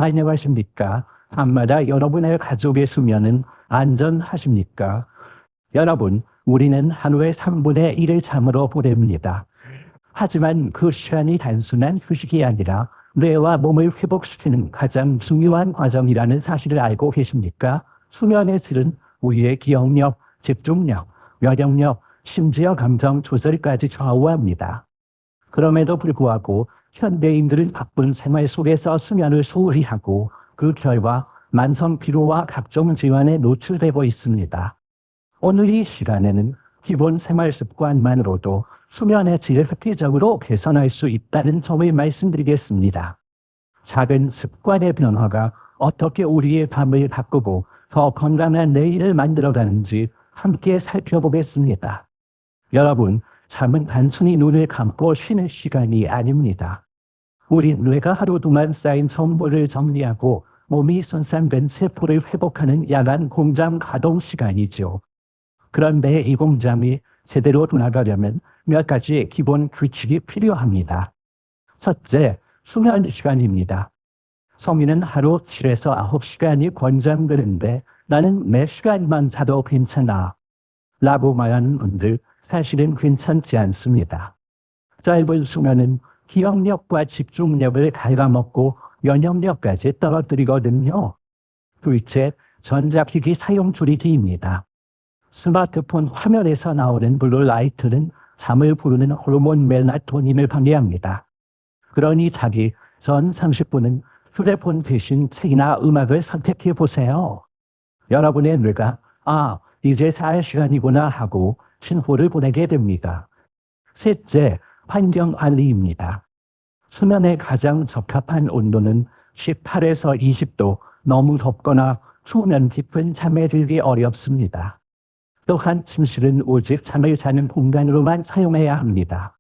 안녕하십니까? 밤마다 여러분의 가족의 수면은 안전하십니까? 여러분, 우리는 하루에 3분의 1을 잠으로 보냅니다. 하지만 그 시간이 단순한 휴식이 아니라 뇌와 몸을 회복시키는 가장 중요한 과정이라는 사실을 알고 계십니까? 수면의 질은 우리의 기억력, 집중력, 면역력, 심지어 감정 조절까지 좌우합니다. 그럼에도 불구하고 현대인들은 바쁜 생활 속에서 수면을 소홀히 하고 그 결과 만성 피로와 각종 질환에 노출되고 있습니다. 오늘 이 시간에는 기본 생활 습관만으로도 수면의 질을 획기적으로 개선할 수 있다는 점을 말씀드리겠습니다. 작은 습관의 변화가 어떻게 우리의 밤을 바꾸고 더 건강한 내일을 만들어가는지 함께 살펴보겠습니다. 여러분, 잠은 단순히 눈을 감고 쉬는 시간이 아닙니다. 우리 뇌가 하루 동안 쌓인 정보를 정리하고 몸이 손상된 세포를 회복하는 야간 공장 가동 시간이죠. 그런데 이 공장이 제대로 돌아가려면 몇 가지 기본 규칙이 필요합니다. 첫째, 수면 시간입니다. 성인은 하루 7에서 9시간이 권장되는데 나는 몇 시간만 자도 괜찮아 라고 말하는 분들 사실은 괜찮지 않습니다. 짧은 수면은 기억력과 집중력을 갉아먹고 면역력까지 떨어뜨리거든요. 둘째, 전자기기 사용 줄이기입니다. 스마트폰 화면에서 나오는 블루라이트는 잠을 부르는 호르몬 멜라토닌을 방해합니다. 그러니 자기 전 30분은 휴대폰 대신 책이나 음악을 선택해 보세요. 여러분의 뇌가 이제 잘 시간이구나 하고 신호를 보내게 됩니다. 셋째, 환경 관리입니다. 수면에 가장 적합한 온도는 18에서 20도, 너무 덥거나 추우면 깊은 잠에 들기 어렵습니다. 또한 침실은 오직 잠을 자는 공간으로만 사용해야 합니다.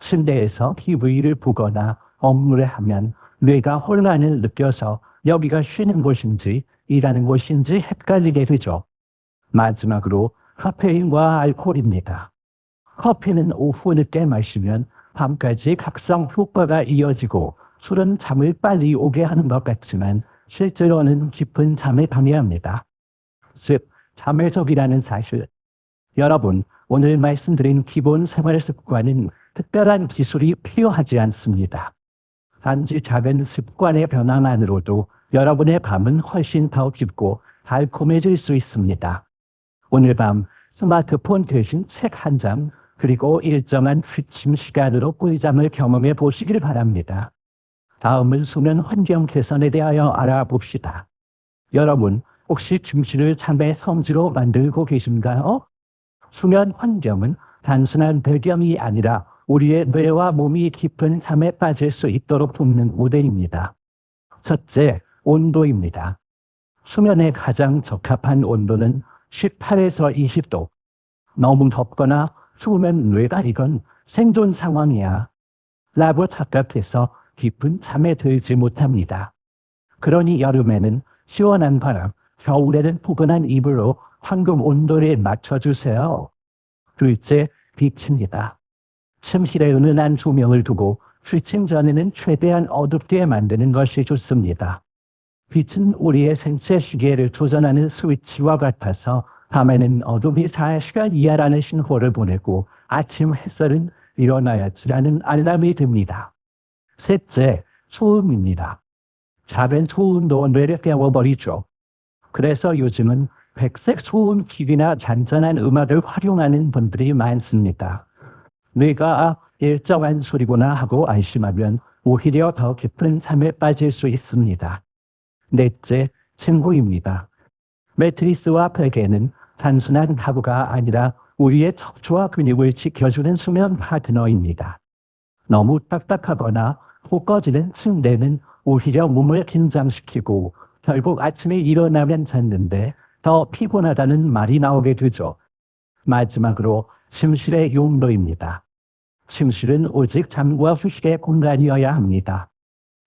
침대에서 TV를 보거나 업무를 하면 뇌가 혼란을 느껴서 여기가 쉬는 곳인지 일하는 곳인지 헷갈리게 되죠. 마지막으로 카페인과 알코올입니다. 커피는 오후 늦게 마시면 밤까지 각성 효과가 이어지고 술은 잠을 빨리 오게 하는 것 같지만 실제로는 깊은 잠을 방해합니다. 즉, 잠의 적이라는 사실. 여러분, 오늘 말씀드린 기본 생활 습관은 특별한 기술이 필요하지 않습니다. 단지 작은 습관의 변화만으로도 여러분의 밤은 훨씬 더 깊고 달콤해질 수 있습니다. 오늘 밤 스마트폰 대신 책 한 장, 그리고 일정한 취침 시간으로 꿀잠을 경험해 보시길 바랍니다. 다음은 수면 환경 개선에 대하여 알아봅시다. 여러분, 혹시 침실을 잠의 성지로 만들고 계신가요? 수면 환경은 단순한 배경이 아니라 우리의 뇌와 몸이 깊은 잠에 빠질 수 있도록 돕는 모델입니다. 첫째, 온도입니다. 수면에 가장 적합한 온도는 18에서 20도. 너무 덥거나 추우면 뇌가 이건 생존 상황이야 라고 착각해서 깊은 잠에 들지 못합니다. 그러니 여름에는 시원한 바람, 겨울에는 포근한 이불로 황금 온도를 맞춰주세요. 둘째, 빛입니다. 침실에 은은한 조명을 두고 취침 전에는 최대한 어둡게 만드는 것이 좋습니다. 빛은 우리의 생체 시계를 조절하는 스위치와 같아서 밤에는 어둠이 4시간 이하라는 신호를 보내고 아침 햇살은 일어나야지라는 알람이 됩니다. 셋째, 소음입니다. 작은 소음도 뇌를 깨워버리죠. 그래서 요즘은 백색 소음기기나 잔잔한 음악을 활용하는 분들이 많습니다. 뇌가 일정한 소리구나 하고 안심하면 오히려 더 깊은 잠에 빠질 수 있습니다. 넷째, 침구입니다. 매트리스와 베개는 단순한 가구가 아니라 우리의 척추와 근육을 지켜주는 수면 파트너입니다. 너무 딱딱하거나 푹 꺼지는 침대는 오히려 몸을 긴장시키고 결국 아침에 일어나면 잤는데 더 피곤하다는 말이 나오게 되죠. 마지막으로 침실의 용도입니다. 침실은 오직 잠과 휴식의 공간이어야 합니다.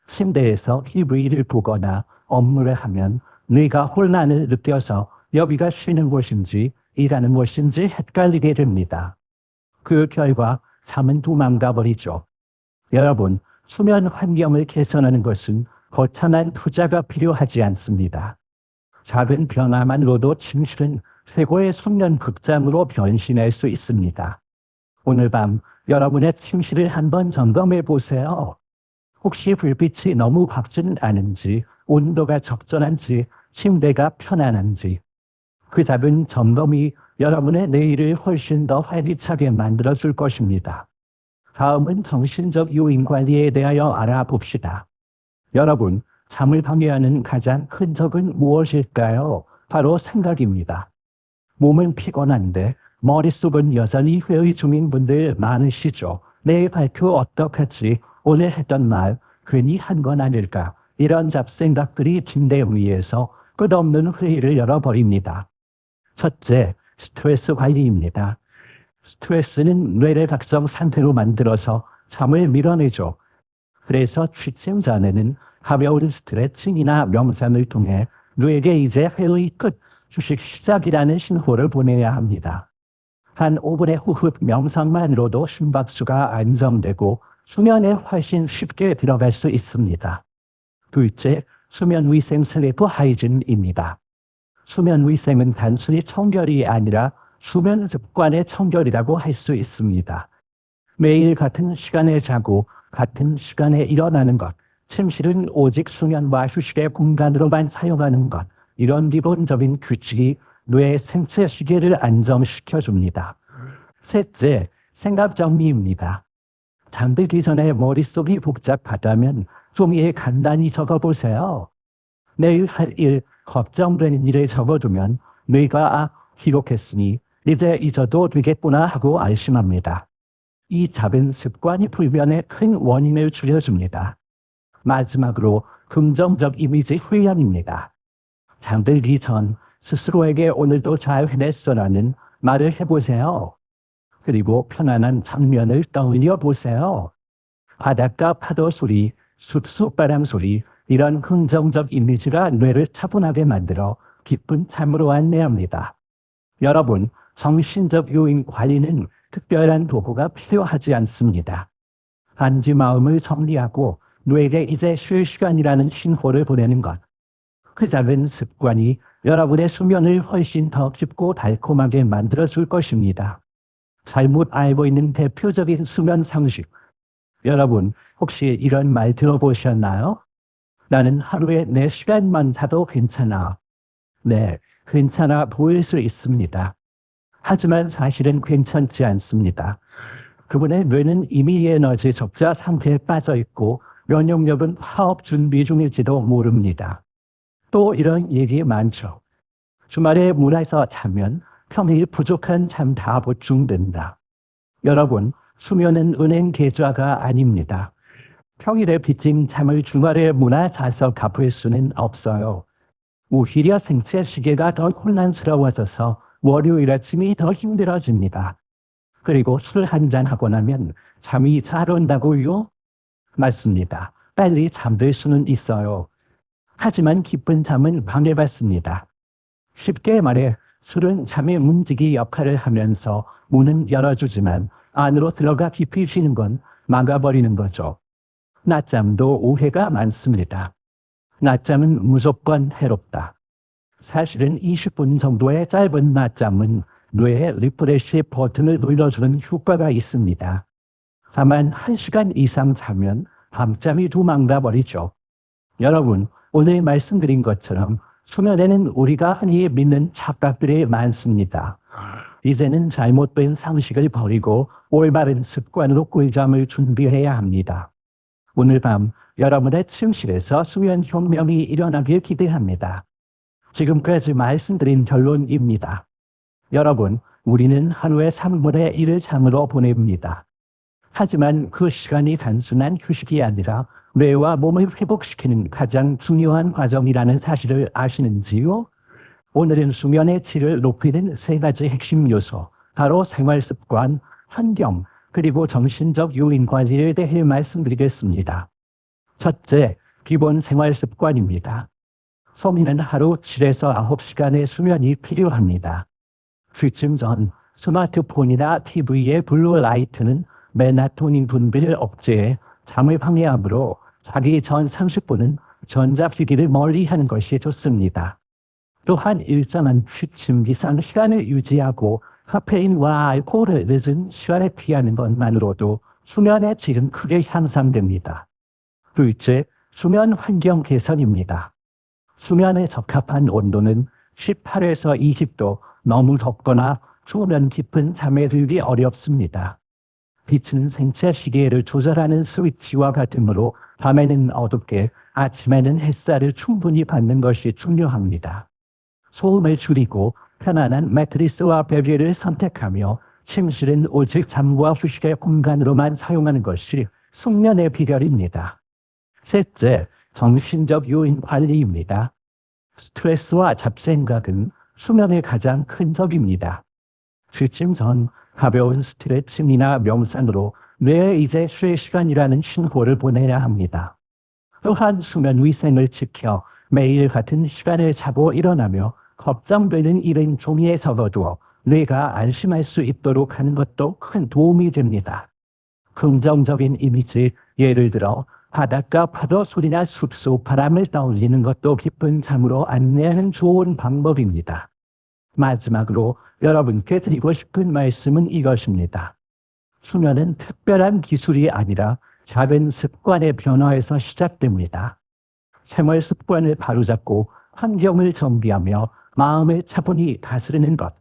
침대에서 TV를 보거나 업무를 하면 뇌가 혼란을 느껴서 여기가 쉬는 곳인지 일하는 곳인지 헷갈리게 됩니다. 그 결과 잠은 도망가 버리죠. 여러분, 수면 환경을 개선하는 것은 거창한 투자가 필요하지 않습니다. 작은 변화만으로도 침실은 최고의 숙면 극장으로 변신할 수 있습니다. 오늘 밤 여러분의 침실을 한번 점검해 보세요. 혹시 불빛이 너무 밝지는 않은지, 온도가 적절한지, 침대가 편안한지. 그 작은 점검이 여러분의 내일을 훨씬 더 활기차게 만들어줄 것입니다. 다음은 정신적 요인 관리에 대하여 알아봅시다. 여러분, 잠을 방해하는 가장 큰 적은 무엇일까요? 바로 생각입니다. 몸은 피곤한데 머릿속은 여전히 회의 중인 분들 많으시죠. 내일 발표 어떡하지? 오늘 했던 말 괜히 한 건 아닐까? 이런 잡생각들이 침대 위에서 끝없는 회의를 열어버립니다. 첫째, 스트레스 관리입니다. 스트레스는 뇌를 각성 상태로 만들어서 잠을 밀어내죠. 그래서 취침 전에는 가벼운 스트레칭이나 명상을 통해 뇌에게 이제 회의 끝, 휴식 시작이라는 신호를 보내야 합니다. 한 5분의 호흡 명상만으로도 심박수가 안정되고 수면에 훨씬 쉽게 들어갈 수 있습니다. 둘째, 수면 위생 슬리프 하이진입니다. 수면 위생은 단순히 청결이 아니라 수면 습관의 청결이라고 할 수 있습니다. 매일 같은 시간에 자고 같은 시간에 일어나는 것, 침실은 오직 수면과 휴식의 공간으로만 사용하는 것, 이런 기본적인 규칙이 뇌의 생체 시계를 안정시켜줍니다. 셋째, 생각 정리입니다. 잠들기 전에 머릿속이 복잡하다면 종이에 간단히 적어보세요. 내일 할 일, 걱정되는 일을 적어두면 뇌가 기록했으니 이제 잊어도 되겠구나 하고 안심합니다. 이 작은 습관이 불변의 큰 원인을 줄여줍니다. 마지막으로 긍정적 이미지 훈련입니다. 잠들기 전 스스로에게 오늘도 잘 해냈어라는 말을 해보세요. 그리고 편안한 장면을 떠올려 보세요. 바닷가 파도 소리, 숲속 바람 소리, 이런 긍정적 이미지가 뇌를 차분하게 만들어 기쁜 잠으로 안내합니다. 여러분, 정신적 요인 관리는 특별한 도구가 필요하지 않습니다. 단지 마음을 정리하고 뇌에게 이제 쉴 시간이라는 신호를 보내는 것. 그 작은 습관이 여러분의 수면을 훨씬 더 깊고 달콤하게 만들어줄 것입니다. 잘못 알고 있는 대표적인 수면 상식. 여러분, 혹시 이런 말 들어보셨나요? 나는 하루에 4시간만 자도 괜찮아. 네, 괜찮아 보일 수 있습니다. 하지만 사실은 괜찮지 않습니다. 그분의 뇌는 이미 에너지 적자 상태에 빠져 있고 면역력은 파업 준비 중일지도 모릅니다. 또 이런 얘기 많죠. 주말에 몰아서 자면 평일 부족한 잠 다 보충된다. 여러분, 수면은 은행 계좌가 아닙니다. 평일에 빚진 잠을 주말에 몰아 자서 갚을 수는 없어요. 오히려 생체 시계가 더 혼란스러워져서 월요일 아침이 더 힘들어집니다. 그리고 술 한잔 하고 나면 잠이 잘 온다고요? 맞습니다. 빨리 잠들 수는 있어요. 하지만 깊은 잠은 방해받습니다. 쉽게 말해 술은 잠의 문지기 역할을 하면서 문은 열어주지만 안으로 들어가 깊이 쉬는 건 막아버리는 거죠. 낮잠도 오해가 많습니다. 낮잠은 무조건 해롭다. 사실은 20분 정도의 짧은 낮잠은 뇌의 리프레시 버튼을 눌러주는 효과가 있습니다. 다만 1시간 이상 자면 밤잠이 도망가 버리죠. 여러분, 오늘 말씀드린 것처럼 수면에는 우리가 흔히 믿는 착각들이 많습니다. 이제는 잘못된 상식을 버리고 올바른 습관으로 꿀잠을 준비해야 합니다. 오늘 밤 여러분의 침실에서 수면 혁명이 일어나길 기대합니다. 지금까지 말씀드린 결론입니다. 여러분, 우리는 하루에 3분의 1을 잠으로 보냅니다. 하지만 그 시간이 단순한 휴식이 아니라 뇌와 몸을 회복시키는 가장 중요한 과정이라는 사실을 아시는지요? 오늘은 수면의 질을 높이는 3가지 핵심 요소, 바로 생활습관, 환경, 그리고 정신적 요인 관리에 대해 말씀드리겠습니다. 첫째, 기본 생활습관입니다. 소민은 하루 7에서 9시간의 수면이 필요합니다. 취침 전 스마트폰이나 TV의 블루라이트는 멜라토닌 분비를 억제해 잠을 방해하므로 자기 전 30분은 전자기기를 멀리하는 것이 좋습니다. 또한 일정한 취침 이상 시간을 유지하고 카페인과 알코올을 늦은 시간에 피하는 것만으로도 수면의 질은 크게 향상됩니다. 둘째, 수면 환경 개선입니다. 수면에 적합한 온도는 18에서 20도, 너무 덥거나 추우면 깊은 잠에 들기 어렵습니다. 빛은 생체 시계를 조절하는 스위치와 같으므로 밤에는 어둡게, 아침에는 햇살을 충분히 받는 것이 중요합니다. 소음을 줄이고 편안한 매트리스와 베개를 선택하며 침실은 오직 잠과 휴식의 공간으로만 사용하는 것이 숙면의 비결입니다. 셋째, 정신적 요인 관리입니다. 스트레스와 잡생각은 수면의 가장 큰 적입니다. 취침 전 가벼운 스트레칭이나 명상으로 뇌에 이제 쉴 시간이라는 신호를 보내야 합니다. 또한 수면 위생을 지켜 매일 같은 시간에 자고 일어나며 걱정되는 일은 종이에 적어두어 뇌가 안심할 수 있도록 하는 것도 큰 도움이 됩니다. 긍정적인 이미지, 예를 들어 바닷가 파도 소리나 숲속 바람을 떠올리는 것도 깊은 잠으로 안내하는 좋은 방법입니다. 마지막으로 여러분께 드리고 싶은 말씀은 이것입니다. 수면은 특별한 기술이 아니라 작은 습관의 변화에서 시작됩니다. 생활 습관을 바로잡고 환경을 정비하며 마음을 차분히 다스리는 것.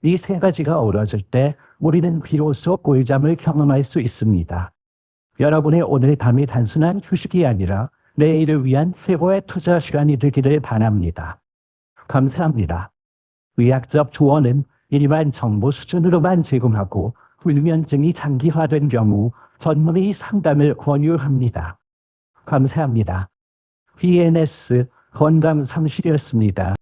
이 세 가지가 어우러질 때 우리는 비로소 꿀잠을 경험할 수 있습니다. 여러분의 오늘 밤이 단순한 휴식이 아니라 내일을 위한 최고의 투자 시간이 되기를 바랍니다. 감사합니다. 의학적 조언은 일반 정보 수준으로만 제공하고 불면증이 장기화된 경우 전문의 상담을 권유합니다. 감사합니다. BNS 건강상실이었습니다.